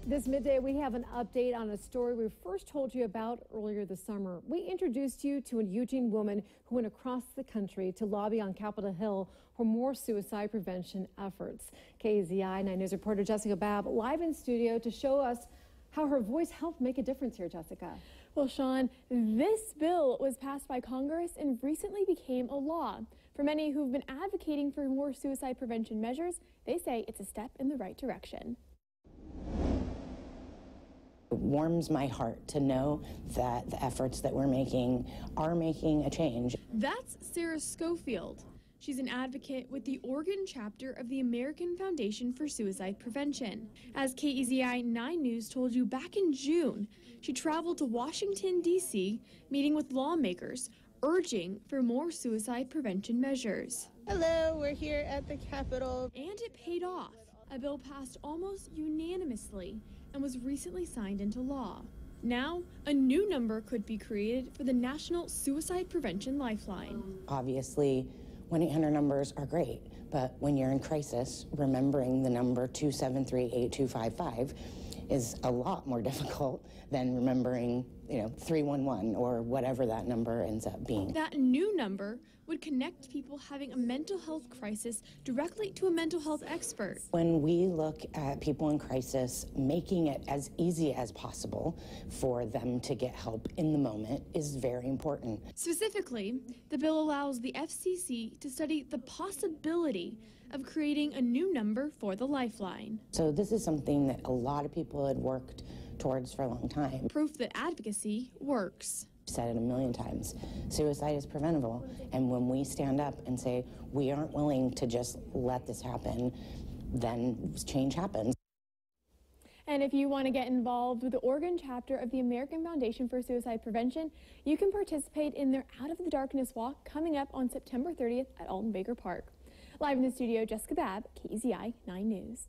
This midday, we have an update on a story we first told you about earlier this summer. We introduced you to a Eugene woman who went across the country to lobby on Capitol Hill for more suicide prevention efforts. KZI 9 News reporter Jessica Babb live in studio to show us how her voice helped make a difference here, Jessica. Well, Sean, this bill was passed by Congress and recently became a law. For many who've been advocating for more suicide prevention measures, they say it's a step in the right direction. It warms my heart to know that the efforts that we're making are making a change. That's Sarah Schofield. She's an advocate with the Oregon chapter of the American Foundation for Suicide Prevention. As KEZI 9 News told you back in June, she traveled to Washington, D.C., meeting with lawmakers, urging for more suicide prevention measures. Hello, we're here at the Capitol. And it paid off. A bill passed almost unanimously and was recently signed into law. Now, a new number could be created for the National Suicide Prevention Lifeline. Obviously, 1-800 numbers are great, but when you're in crisis, remembering the number 273-8255 is a lot more difficult than remembering, 311 or whatever that number ends up being. That new number would connect people having a mental health crisis directly to a mental health expert. When we look at people in crisis, making it as easy as possible for them to get help in the moment is very important. Specifically, the bill allows the FCC to study the possibility of creating a new number for the Lifeline. So this is something that a lot of people had worked towards for a long time. Proof that advocacy works. I've said it a million times, suicide is preventable, and when we stand up and say we aren't willing to just let this happen, then change happens. And if you want to get involved with the Oregon chapter of the American Foundation for Suicide Prevention, you can participate in their Out of the Darkness walk coming up on September 30th at Alton Baker Park. Live in the studio, Jessica Babb, KEZI 9 News.